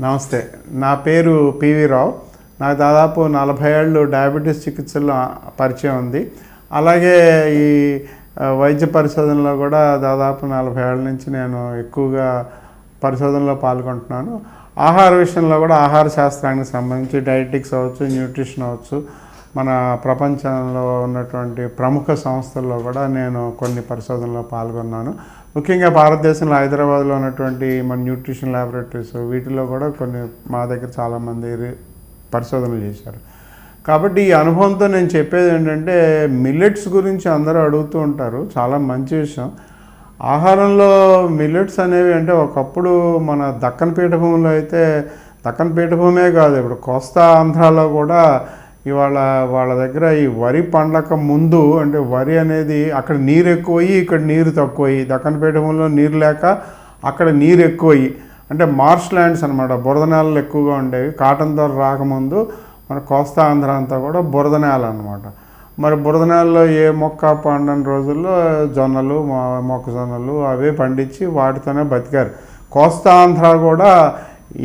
నమస్తే. నా పేరు పివి రావు. నాకు దాదాపు 40 ఏళ్ళు డయాబెటీస్ చికిత్సలో పరిచయం ఉంది. అలాగే ఈ వైద్య పరిశోధనలో కూడా దాదాపు 40 ఏళ్ళ నుంచి నేను ఎక్కువగా పరిశోధనలో పాల్గొంటున్నాను. ఆహార విషయంలో కూడా ఆహార శాస్త్రానికి సంబంధించి డైటిక్స్ అవ్వచ్చు, న్యూట్రిషన్ అవ్వచ్చు, మన ప్రపంచంలో ఉన్నటువంటి ప్రముఖ సంస్థల్లో కూడా నేను కొన్ని పరిశోధనలో పాల్గొన్నాను. ముఖ్యంగా భారతదేశంలో హైదరాబాద్లో ఉన్నటువంటి మన న్యూట్రిషన్ ల్యాబొరేటరీస్ వీటిలో కూడా కొన్ని మా దగ్గర చాలామంది పరిశోధనలు చేశారు. కాబట్టి ఈ అనుభవంతో నేను చెప్పేది ఏంటంటే, మిల్లెట్స్ గురించి అందరూ అడుగుతూ ఉంటారు. చాలా మంచి విషయం. ఆహారంలో మిల్లెట్స్ అనేవి అంటే ఒకప్పుడు మన దక్కన్ పీఠభూమిలో అయితే, దక్కన్ పీఠభూమే కాదు, ఇప్పుడు కోస్తా ఆంధ్రాలో కూడా ఇవాళ వాళ్ళ దగ్గర ఈ వరి పండక ముందు, అంటే వరి అనేది అక్కడ నీరు ఎక్కువయ్యి ఇక్కడ నీరు తక్కువయ్యి, దక్కన్ పీఠభూమిలో నీరు లేక అక్కడ నీరు ఎక్కువయ్యి, అంటే మార్ష్ ల్యాండ్స్ అనమాట, బురద నేలలు ఎక్కువగా ఉండేవి. కాటన్ దొర రాకముందు మన కోస్తా ఆంధ్ర అంతా కూడా బురద నేల అనమాట. మరి బురద నేలలో ఏ మొక్క పండని రోజుల్లో జొన్నలు, మొక్కజొన్నలు అవే పండించి వాటితోనే బతికారు. కోస్తా ఆంధ్ర కూడా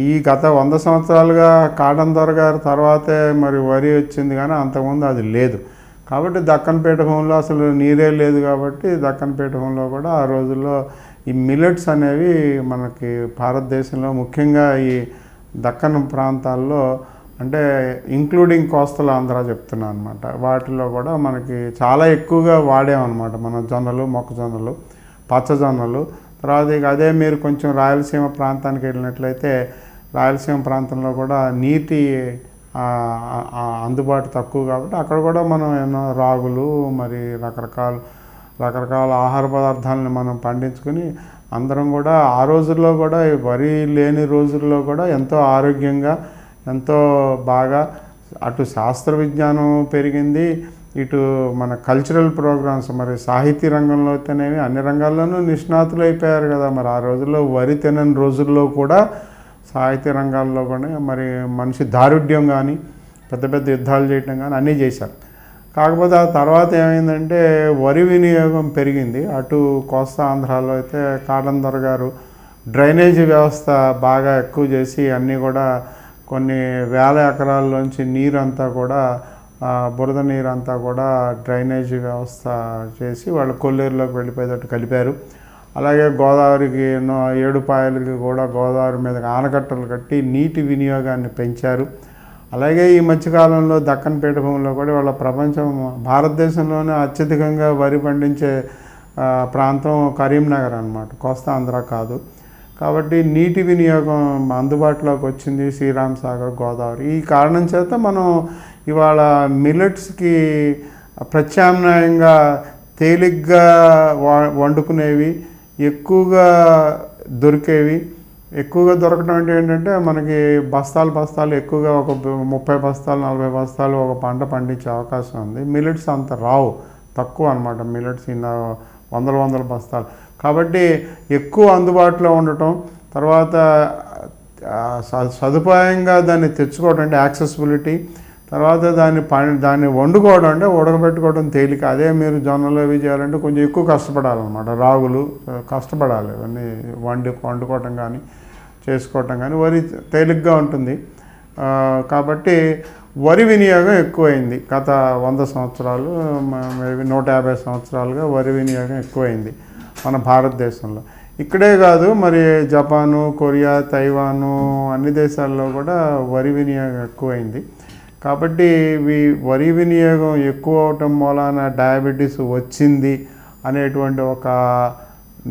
ఈ గత 100 సంవత్సరాలుగా కాటన్ దొర గారి తర్వాతే మరి వరి వచ్చింది, కానీ అంతకుముందు అది లేదు. కాబట్టి దక్కన్ పీఠభూమిలో అసలు నీరే లేదు. కాబట్టి దక్కన్ పీఠభూమిలో కూడా ఆ రోజుల్లో ఈ మిల్లెట్స్ అనేవి మనకి భారతదేశంలో ముఖ్యంగా ఈ దక్కన్ ప్రాంతాల్లో, అంటే ఇంక్లూడింగ్ కోస్టల్ ఆంధ్ర చెప్తున్నాను అనమాట, వాటిలో కూడా మనకి చాలా ఎక్కువగా వాడామన్నమాట. మన జొన్నలు, మొక్కజొన్నలు, పచ్చజొన్నలు. తర్వాత అదే మీరు కొంచెం రాయలసీమ ప్రాంతానికి వెళ్ళినట్లయితే, రాయలసీమ ప్రాంతంలో కూడా నీటి అందుబాటు తక్కువ కాబట్టి అక్కడ కూడా మనం ఎన్నో రాగులు, మరి రకరకాల ఆహార పదార్థాలను మనం పండించుకొని అందరం కూడా ఆ రోజుల్లో కూడా, వరి లేని రోజుల్లో కూడా ఎంతో ఆరోగ్యంగా, ఎంతో బాగా అటు శాస్త్ర విజ్ఞానం పెరిగింది, ఇటు మన కల్చరల్ ప్రోగ్రామ్స్, మరి సాహితీ రంగంలో అయితేనేవి అన్ని రంగాల్లోనూ నిష్ణాతులు అయిపోయారు కదా. మరి ఆ రోజుల్లో వరి తినని రోజుల్లో కూడా సాహిత్య రంగాల్లో కూడా మరి మనిషి దారుఢ్యం కానీ, పెద్ద పెద్ద యుద్ధాలు చేయటం కానీ అన్నీ చేశారు. కాకపోతే ఆ తర్వాత ఏమైందంటే వరి వినియోగం పెరిగింది. అటు కోస్తా ఆంధ్రాలో అయితే కాటన్ దొర గారు డ్రైనేజీ వ్యవస్థ బాగా ఎక్కువ చేసి అన్నీ కూడా కొన్ని వేల ఎకరాల్లోంచి నీరంతా కూడా, బురద నీరంతా కూడా డ్రైనేజీ వ్యవస్థ చేసి వాళ్ళు కొల్లేరులోకి వెళ్ళిపోయేటట్టు కలిపారు. అలాగే గోదావరికి 7 పాయలకి కూడా గోదావరి మీద ఆనకట్టలు కట్టి నీటి వినియోగాన్ని పెంచారు. అలాగే ఈ మధ్యకాలంలో దక్కన్ పీఠభూమిలో కూడా వాళ్ళ భారతదేశంలోనే అత్యధికంగా వరి పండించే ప్రాంతం కరీంనగర్ అన్నమాట, కోస్తా ఆంధ్ర కాదు. కాబట్టి నీటి వినియోగం అందుబాటులోకి వచ్చింది, శ్రీరామ్ సాగర్, గోదావరి. ఈ కారణం చేత మనం ఇవాళ మిల్లెట్స్కి ప్రత్యామ్నాయంగా తేలిగ్గా వండుకునేవి, ఎక్కువగా దొరికేవి. ఎక్కువగా దొరకడం అంటే ఏంటంటే, మనకి బస్తాలు ఎక్కువగా ఒక 30 బస్తాలు 40 బస్తాలు ఒక పంట పండించే అవకాశం ఉంది. మిల్లెట్స్ అంత రావు, తక్కువ అనమాట. మిల్లెట్స్ ఇలా వందల బస్తాలు. కాబట్టి ఎక్కువ అందుబాటులో ఉండటం, తర్వాత సదుపాయంగా దాన్ని తెచ్చుకోవడం అంటే యాక్సెసిబిలిటీ, తర్వాత దాన్ని వండుకోవడం అంటే ఉడకబెట్టుకోవడం తేలిక. అదే మీరు జొన్నలు అవి చేయాలంటే కొంచెం ఎక్కువ కష్టపడాలన్నమాట. రాగులు కష్టపడాలి, ఇవన్నీ వండుకోవటం కానీ చేసుకోవటం కానీ. వరి తేలిగ్గా ఉంటుంది. కాబట్టి వరి వినియోగం ఎక్కువైంది. గత 100 సంవత్సరాలు, మేబీ 150 సంవత్సరాలుగా వరి వినియోగం ఎక్కువైంది మన భారతదేశంలో. ఇక్కడే కాదు, మరి జపాను, కొరియా, తైవాను అన్ని దేశాల్లో కూడా వరి వినియోగం ఎక్కువైంది. కాబట్టి వరి వినియోగం ఎక్కువ అవటం మూలాన డయాబెటీస్ వచ్చింది అనేటువంటి ఒక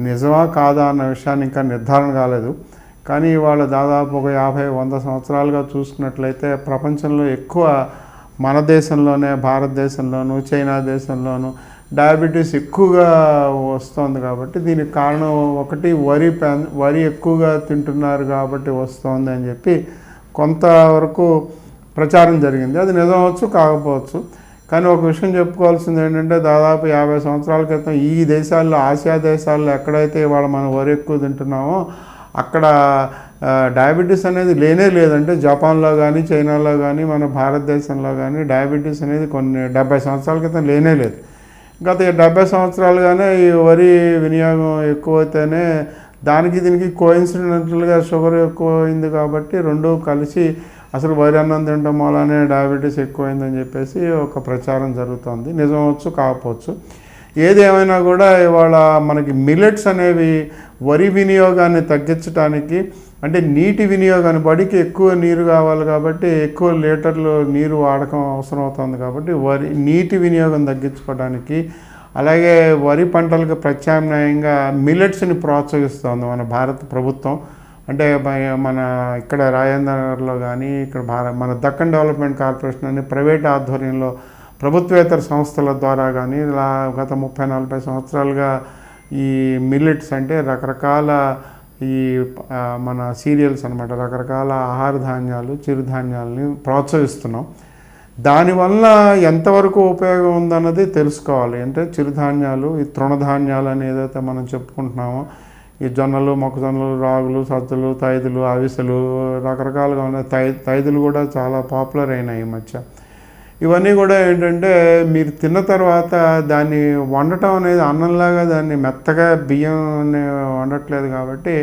నిజమా కాదా అన్న విషయాన్ని ఇంకా నిర్ధారణ కాలేదు. కానీ ఇవాళ దాదాపు ఒక 50-100 సంవత్సరాలుగా చూసుకున్నట్లయితే ప్రపంచంలో ఎక్కువ మన దేశంలోనే, భారతదేశంలోనూ, చైనా దేశంలోనూ డయాబెటీస్ ఎక్కువగా వస్తుంది. కాబట్టి దీనికి కారణం ఒకటి వరి ఎక్కువగా తింటున్నారు కాబట్టి వస్తుంది అని చెప్పి కొంతవరకు ప్రచారం జరిగింది. అది నిజం అవ్వచ్చు, కాకపోవచ్చు. కానీ ఒక విషయం చెప్పుకోవాల్సింది ఏంటంటే, దాదాపు 50 సంవత్సరాల క్రితం ఈ దేశాల్లో, ఆసియా దేశాల్లో ఎక్కడైతే ఇవాళ మనం వరి ఎక్కువ తింటున్నామో అక్కడ డయాబెటీస్ అనేది లేనే లేదంటే, జపాన్లో కానీ, చైనాలో కానీ, మన భారతదేశంలో కానీ డయాబెటీస్ అనేది కొన్ని 70 సంవత్సరాల క్రితం లేనే లేదు. గత 70 సంవత్సరాలుగానే ఈ వరి వినియోగం ఎక్కువైతేనే దానికి దీనికి కోఇన్సిడెంటల్గా షుగర్ ఎక్కువైంది కాబట్టి రెండు కలిసి అసలు వరి అన్నం తినడం వల్లనే డయాబెటీస్ ఎక్కువైందని చెప్పేసి ఒక ప్రచారం జరుగుతుంది. నిజమవచ్చు కాకపోవచ్చు. ఏదేమైనా కూడా ఇవాళ మనకి మిల్లెట్స్ అనేవి వరి వినియోగాన్ని తగ్గించడానికి, అంటే నీటి వినియోగాన్ని, బడికి ఎక్కువ నీరు కావాలి కాబట్టి ఎక్కువ లీటర్లు నీరు వాడకం అవసరం అవుతుంది కాబట్టి నీటి వినియోగం తగ్గించుకోవడానికి, అలాగే వరి పంటలకు ప్రత్యామ్నాయంగా మిల్లెట్స్ని ప్రోత్సహిస్తుంది మన భారత ప్రభుత్వం. అంటే మన ఇక్కడ రాజేంద్రనగర్లో కానీ ఇక్కడ మన దక్కన్ డెవలప్మెంట్ కార్పొరేషన్ అని ప్రైవేట్ ఆధ్వర్యంలో ప్రభుత్వేతర సంస్థల ద్వారా కానీ ఇలా గత 30-40 సంవత్సరాలుగా ఈ మిల్లెట్స్ అంటే రకరకాల ఈ మన సీరియల్స్ అనమాట, రకరకాల ఆహార ధాన్యాలు, చిరుధాన్యాలని ప్రోత్సహిస్తున్నాం. దానివల్ల ఎంతవరకు ఉపయోగం ఉందన్నది తెలుసుకోవాలి. అంటే చిరుధాన్యాలు, ఈ తృణధాన్యాలు అని ఏదైతే మనం చెప్పుకుంటున్నామో, ఈ జొన్నలు, మొక్కజొన్నలు, రాగులు, సజ్జలు, తైదులు, అవిసెలు, రకరకాలుగా ఉన్నాయి. తైదులు కూడా చాలా పాపులర్ అయినాయి ఈ మధ్య. ఇవన్నీ కూడా ఏంటంటే మీరు తిన్న తర్వాత దాన్ని వండటం అనేది అన్నంలాగా దాన్ని మెత్తగా బియ్యం వండట్లేదు కాబట్టి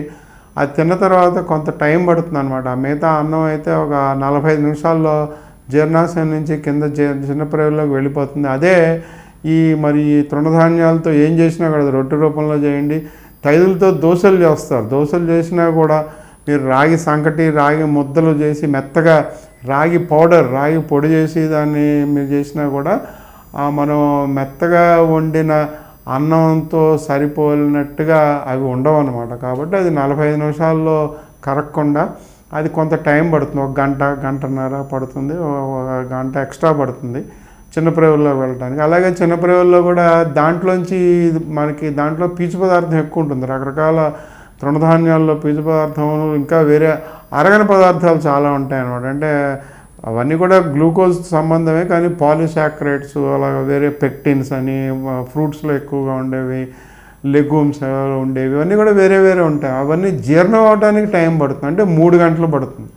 అది తిన్న తర్వాత కొంత టైం పడుతుంది అనమాట. మిగతా అన్నం అయితే ఒక 45 నిమిషాల్లో జీర్ణాశయం నుంచి కింద చిన్న ప్రేవుల్లోకి వెళ్ళిపోతుంది. అదే మరి తృణధాన్యాలతో ఏం చేసినా కూడా రొట్టె రూపంలో చేయండి, తైదులతో దోశలు చేస్తారు. దోశలు చేసినా కూడా మీరు రాగి సంకటి, రాగి ముద్దలు చేసి మెత్తగా రాగి పౌడర్, రాగి పొడి చేసి దాన్ని మీరు చేసినా కూడా మనం మెత్తగా వండిన అన్నంతో సరిపోలినట్టుగా అవి ఉండవు అన్నమాట. కాబట్టి అది 45 నిమిషాల్లో కరగకుండా అది కొంత టైం పడుతుంది. ఒక గంటన్నర పడుతుంది, ఒక గంట ఎక్స్ట్రా పడుతుంది చిన్న ప్రేవుల్లో వెళ్ళడానికి. అలాగే చిన్న ప్రేవుల్లో కూడా దాంట్లో పీచు పదార్థం ఎక్కువ ఉంటుంది. రకరకాల తృణధాన్యాల్లో పీచు పదార్థం, ఇంకా వేరే అరగని పదార్థాలు చాలా ఉంటాయి అన్నమాట. అంటే అవన్నీ కూడా గ్లూకోజ్ సంబంధమే, కానీ పాలిసాక్రేట్స్, అలాగే వేరే పెక్టిన్స్ అని, ఫ్రూట్స్లో ఎక్కువగా ఉండేవి, లెగ్యూమ్స్ ఉండేవి, ఇవన్నీ కూడా వేరే వేరే ఉంటాయి. అవన్నీ జీర్ణం అవడానికి టైం పడుతుంది, అంటే 3 గంటలు పడుతుంది.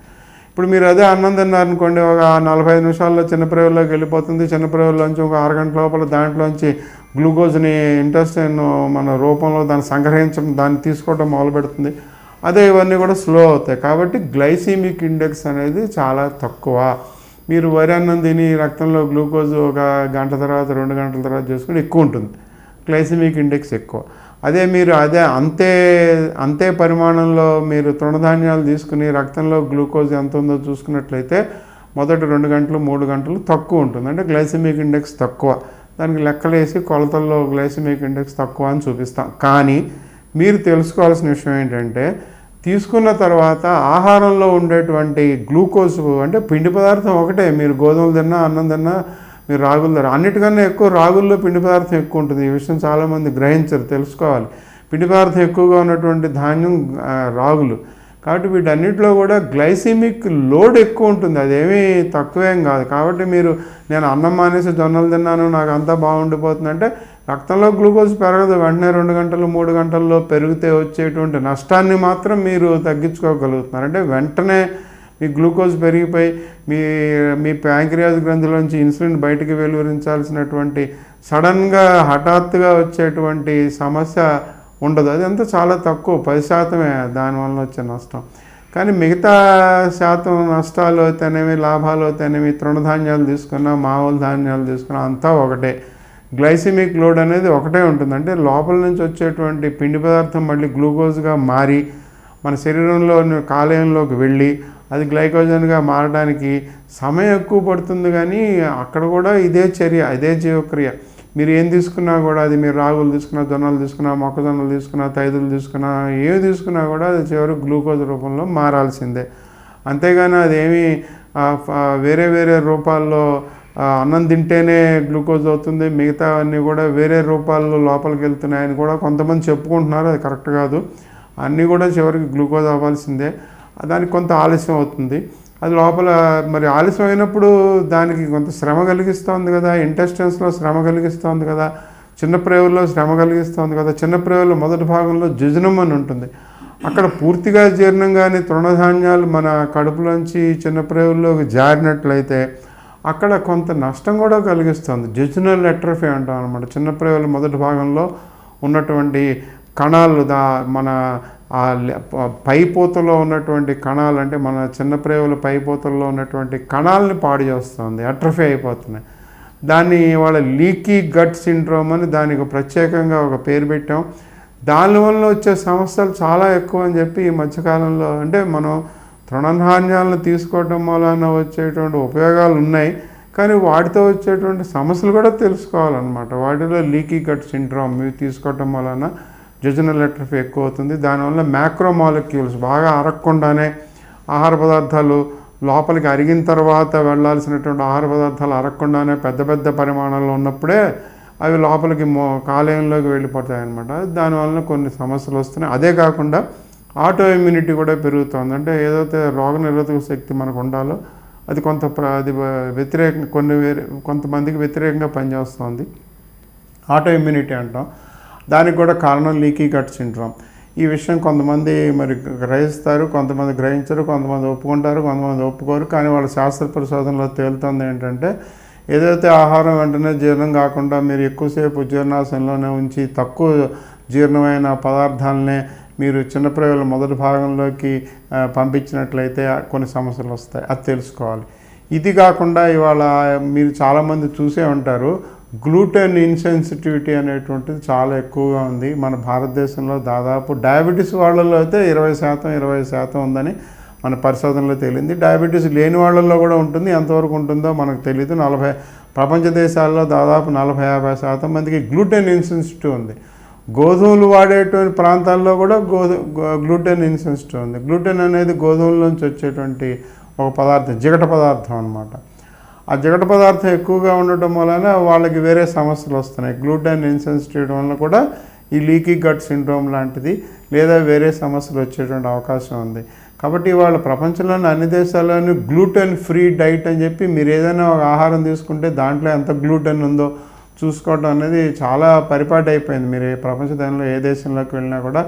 ఇప్పుడు మీరు అదే అన్నం తిన్నారనుకోండి, ఒక 45 నిమిషాల్లో చిన్న ప్రేవుల్లోకి వెళ్ళిపోతుంది. చిన్న ప్రేవుల్లోంచి ఒక 6 గంటల లోపల దాంట్లోంచి గ్లూకోజ్ని ఇంటెస్టైన్ మన రూపంలో దాన్ని సంగ్రహించడం, దాన్ని తీసుకోవడం మొదలు పెడుతుంది. అదే ఇవన్నీ కూడా స్లో అవుతాయి. కాబట్టి గ్లైసీమిక్ ఇండెక్స్ అనేది చాలా తక్కువ. మీరు వరి అన్నం తిని రక్తంలో గ్లూకోజ్ ఒక గంట తర్వాత 2 గంటల తర్వాత చేసుకుంటే ఎక్కువ ఉంటుంది, గ్లైసీమిక్ ఇండెక్స్ ఎక్కువ. అదే మీరు అంతే పరిమాణంలో మీరు తృణధాన్యాలు తీసుకుని రక్తంలో గ్లూకోజ్ ఎంత ఉందో చూసుకున్నట్లయితే మొదటి 2 గంటలు 3 గంటలు తక్కువ ఉంటుంది, అంటే గ్లైసెమిక్ ఇండెక్స్ తక్కువ. దానికి లెక్కలేసి కొలతల్లో గ్లైసెమిక్ ఇండెక్స్ తక్కువ అని చూపిస్తాం. కానీ మీరు తెలుసుకోవాల్సిన విషయం ఏంటంటే తీసుకున్న తర్వాత ఆహారంలో ఉండేటువంటి గ్లూకోజ్, అంటే పిండి పదార్థం ఒకటే, మీరు గోధుమలు తిన్నా, అన్నం తిన్నా, మీరు రాగులు తిన్నా, అన్నిటికన్నా ఎక్కువ రాగుల్లో పిండి పదార్థం ఎక్కువ ఉంటుంది. ఈ విషయం చాలామంది గ్రహించరు, తెలుసుకోవాలి. పిండి పదార్థం ఎక్కువగా ఉన్నటువంటి ధాన్యం రాగులు. కాబట్టి వీటన్నిటిలో కూడా గ్లైసెమిక్ లోడ్ ఎక్కువ ఉంటుంది, అదేమీ తక్కువేం కాదు. కాబట్టి నేను అన్నం మానేసి జొన్నలు తిన్నాను, నాకు అంతా బాగుండిపోతుందంటే రక్తంలో గ్లూకోజ్ పెరగదు. వెంటనే 2 గంటలు 3 గంటల్లో పెరిగితే వచ్చేటువంటి నష్టాన్ని మాత్రం మీరు తగ్గించుకోగలుగుతున్నారు. అంటే వెంటనే మీ గ్లూకోజ్ పెరిగిపోయి మీ ప్యాంక్రియాస్ గ్రంథిలోంచి ఇన్సులిన్ బయటికి వెలువరించాల్సినటువంటి సడన్గా హఠాత్తుగా వచ్చేటువంటి సమస్య ఉండదు. అదంతా చాలా తక్కువ, 10% దానివల్ల వచ్చే నష్టం. కానీ మిగతా శాతం నష్టాలు అయితేనేమి, లాభాలు అయితేనేమి, తృణధాన్యాలు తీసుకున్నా, మామూలు ధాన్యాలు తీసుకున్నా అంతా ఒకటే. గ్లైసెమిక్ లోడ్ అనేది ఒకటే ఉంటుంది. అంటే లోపల నుంచి వచ్చేటువంటి పిండి పదార్థం మళ్ళీ గ్లూకోజ్గా మారి మన శరీరంలో కాలేయంలోకి వెళ్ళి అది గ్లైకోజన్గా మారడానికి సమయం ఎక్కువ పడుతుంది. కానీ అక్కడ కూడా ఇదే చర్య, ఇదే జీవక్రియ. మీరు ఏం తీసుకున్నా కూడా, అది మీరు రాగులు తీసుకున్నా, జొన్నలు తీసుకున్నా, మొక్కజొన్నలు తీసుకున్నా, తైదులు తీసుకున్నా, ఏవి తీసుకున్నా కూడా అది చివరికి గ్లూకోజ్ రూపంలో మారాల్సిందే. అంతేగాని అదేమీ వేరే వేరే రూపాల్లో అన్నం తింటేనే గ్లూకోజ్ అవుతుంది, మిగతా అన్నీ కూడా వేరే రూపాల్లో లోపలికి వెళ్తున్నాయని కూడా కొంతమంది చెప్పుకుంటున్నారు. అది కరెక్ట్ కాదు. అన్నీ కూడా చివరికి గ్లూకోజ్ అవ్వాల్సిందే. దానికి కొంత ఆలస్యం అవుతుంది. అది లోపల మరి ఆలస్యం అయినప్పుడు దానికి కొంత శ్రమ కలిగిస్తుంది కదా, ఇంటెస్టైన్స్లో శ్రమ కలిగిస్తుంది కదా, చిన్న ప్రేవుల్లో శ్రమ కలిగిస్తుంది కదా. చిన్న ప్రేవుల్లో మొదటి భాగంలో జుజనం అని ఉంటుంది. అక్కడ పూర్తిగా జీర్ణం కానీ తృణధాన్యాలు మన కడుపులోంచి చిన్న ప్రేవుల్లోకి జారినట్లయితే అక్కడ కొంత నష్టం కూడా కలిగిస్తుంది. జుజనల్ ఎట్రఫీ అంటాం అనమాట. చిన్న ప్రేవుల మొదటి భాగంలో ఉన్నటువంటి కణాలు మన ఆ పైపోతలో ఉన్నటువంటి కణాలు, అంటే మన చిన్న ప్రేవుల పైపోతల్లో ఉన్నటువంటి కణాలని పాడు చేస్తుంది, అట్రఫీ అయిపోతున్నాయి. దాన్ని వాళ్ళ లీకీ గట్ సిండ్రోమ్ అని దానికి ప్రత్యేకంగా ఒక పేరు పెట్టాం. దానివల్ల వచ్చే సమస్యలు చాలా ఎక్కువ అని చెప్పి ఈ మధ్యకాలంలో, అంటే మనం తృణధాన్యాలను తీసుకోవటం వలన వచ్చేటువంటి ఉపయోగాలు ఉన్నాయి, కానీ వాటితో వచ్చేటువంటి సమస్యలు కూడా తెలుసుకోవాలన్నమాట. వాటిలో లీకీ గట్ సిండ్రోమ్ ఇవి తీసుకోవటం వలన జొజనల్ అట్రఫీ ఎక్కువ అవుతుంది. దానివల్ల మ్యాక్రోమాలిక్యూల్స్ బాగా అరగకుండానే ఆహార పదార్థాలు లోపలికి అరిగిన తర్వాత వెళ్ళాల్సినటువంటి ఆహార పదార్థాలు అరగకుండానే పెద్ద పెద్ద పరిమాణంలో ఉన్నప్పుడే అవి లోపలికి కాలేయంలోకి వెళ్ళిపోతాయి అన్నమాట. దానివల్ల కొన్ని సమస్యలు వస్తున్నాయి. అదే కాకుండా ఆటో ఇమ్యూనిటీ కూడా పెరుగుతుంది. అంటే ఏదైతే రోగనిరోధక శక్తి మనకు ఉండాలో అది అది వ్యతిరేకంగా కొంతమందికి వ్యతిరేకంగా పనిచేస్తుంది. ఆటో ఇమ్యూనిటీ అంటాం. దానికి కూడా కారణం లీకీ గట్ సిండ్రోమ్. ఈ విషయం కొంతమంది మరి గ్రహిస్తారు, కొంతమంది గ్రహించరు, కొంతమంది ఒప్పుకుంటారు, కొంతమంది ఒప్పుకోరు. కానీ వాళ్ళ శాస్త్ర పరిశోధనలో తేలుతుంది ఏంటంటే, ఏదైతే ఆహారం వెంటనే జీర్ణం కాకుండా మీరు ఎక్కువసేపు జీర్ణాశయంలోనే ఉంచి తక్కువ జీర్ణమైన పదార్థాలనే మీరు చిన్న ప్రేవుల మొదటి భాగంలోకి పంపించినట్లయితే కొన్ని సమస్యలు వస్తాయి. అది తెలుసుకోవాలి. ఇది కాకుండా ఇవాళ మీరు చాలామంది చూసే ఉంటారు, గ్లూటెన్ ఇన్సెన్సిటివిటీ అనేటువంటిది చాలా ఎక్కువగా ఉంది మన భారతదేశంలో. దాదాపు డయాబెటీస్ వాళ్ళల్లో అయితే 20% ఉందని మన పరిశోధనలో తేలింది. డయాబెటీస్ లేని వాళ్ళల్లో కూడా ఉంటుంది. ఎంతవరకు ఉంటుందో మనకు తెలియదు. ప్రపంచ దేశాల్లో దాదాపు 40-50% మందికి గ్లూటెన్ ఇన్సెన్సిటివ్ ఉంది. గోధుమలు వాడేటువంటి ప్రాంతాల్లో కూడా గ్లూటెన్ ఇన్సెన్సిటివ్ ఉంది. గ్లూటెన్ అనేది గోధుమల నుంచి వచ్చేటువంటి ఒక పదార్థం, జిగట పదార్థం అన్నమాట. ఆ జిగట పదార్థం ఎక్కువగా ఉండటం వలన వాళ్ళకి వేరే సమస్యలు వస్తున్నాయి. గ్లూటెన్ ఇన్సెన్సిటివ్ వల్ల కూడా ఈ లీకీ గట్ సిండ్రోమ్ లాంటిది లేదా వేరే సమస్యలు వచ్చేటువంటి అవకాశం ఉంది. కాబట్టి వాళ్ళ ప్రపంచంలోని అన్ని దేశాల్లోనూ గ్లూటెన్ ఫ్రీ డైట్ అని చెప్పి మీరు ఏదైనా ఒక ఆహారం తీసుకుంటే దాంట్లో ఎంత గ్లూటెన్ ఉందో చూసుకోవడం అనేది చాలా పరిపాటి అయిపోయింది. మీరు ప్రపంచంలో ఏ దేశంలోకి వెళ్ళినా కూడా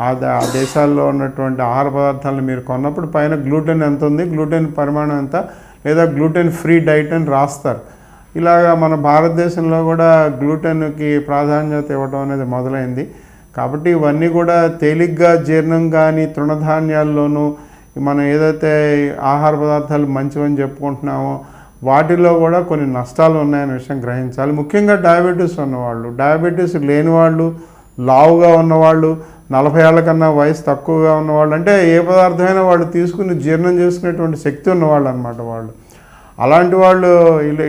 ఆ దేశాల్లో ఉన్నటువంటి ఆహార పదార్థాలను మీరు కొన్నప్పుడు పైన గ్లూటెన్ ఎంత ఉంది, గ్లూటెన్ పరిమాణం ఎంత, లేదా గ్లూటెన్ ఫ్రీ డైట్ అని రాస్తారు. ఇలాగా మన భారతదేశంలో కూడా గ్లూటెన్కి ప్రాధాన్యత ఇవ్వడం అనేది మొదలైంది. కాబట్టి ఇవన్నీ కూడా తేలిగ్గా జీర్ణం కానీ తృణధాన్యాల్లోనూ మనం ఏదైతే ఆహార పదార్థాలు మంచివని చెప్పుకుంటున్నామో వాటిలో కూడా కొన్ని నష్టాలు ఉన్నాయనే విషయం గ్రహించాలి. ముఖ్యంగా డయాబెటీస్ ఉన్నవాళ్ళు, డయాబెటీస్ లేని వాళ్ళు, లావుగా ఉన్నవాళ్ళు, 40 ఏళ్ల కన్నా వయసు తక్కువగా ఉన్నవాళ్ళు, అంటే ఏ పదార్థమైనా వాళ్ళు తీసుకుని జీర్ణం చేసుకునేటువంటి శక్తి ఉన్నవాళ్ళు అన్నమాట వాళ్ళు. అలాంటి వాళ్ళు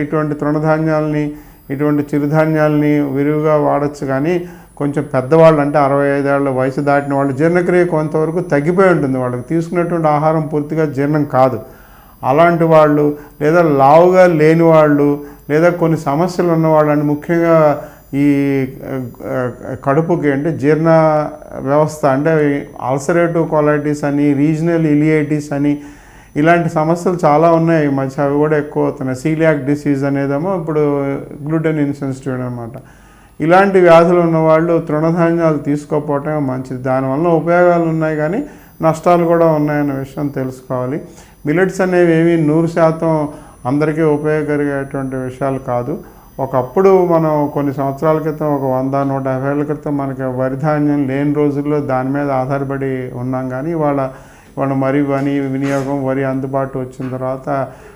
ఇటువంటి తృణధాన్యాలని, ఇటువంటి చిరుధాన్యాలని విరివిగా వాడచ్చు. కానీ కొంచెం పెద్దవాళ్ళు, అంటే 65 ఏళ్ళ వయసు దాటిన వాళ్ళు, జీర్ణక్రియ కొంతవరకు తగ్గిపోయి ఉంటుంది, వాళ్ళకి తీసుకున్నటువంటి ఆహారం పూర్తిగా జీర్ణం కాదు. అలాంటి వాళ్ళు, లేదా లావుగా లేని వాళ్ళు, లేదా కొన్ని సమస్యలు ఉన్నవాళ్ళు, అంటే ముఖ్యంగా ఈ కడుపుకి, అంటే జీర్ణ వ్యవస్థ, అంటే అల్సరేటివ్ కొలైటిస్ అని, రీజనల్ ఇలియైటిస్ అని, ఇలాంటి సమస్యలు చాలా ఉన్నాయి ఈ మధ్య. అవి కూడా ఎక్కువ అవుతున్నాయి. సీలియాక్ డిసీజ్ అనేదేమో ఇప్పుడు గ్లూటెన్ ఇన్సెన్సిటివ్ అనమాట. ఇలాంటి వ్యాధులు ఉన్నవాళ్ళు తృణధాన్యాలు తీసుకోకపోవటమే మంచిది. దానివల్ల ఉపయోగాలు ఉన్నాయి కానీ నష్టాలు కూడా ఉన్నాయన్న విషయం తెలుసుకోవాలి. మిల్లెట్స్ అనేవి ఏవి 100% అందరికీ ఉపయోగకరిగేటువంటి విషయాలు కాదు. ఒకప్పుడు మనం కొన్ని సంవత్సరాల క్రితం, ఒక 100-150 ఏళ్ళ క్రితం మనకి వరి ధాన్యం లేని రోజుల్లో దాని మీద ఆధారపడి ఉన్నాం. కానీ వాళ్ళ వరి వినియోగం, వరి అందుబాటు వచ్చిన తర్వాత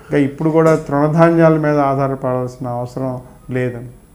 ఇంకా ఇప్పుడు కూడా తృణధాన్యాల మీద ఆధారపడాల్సిన అవసరం లేదండి.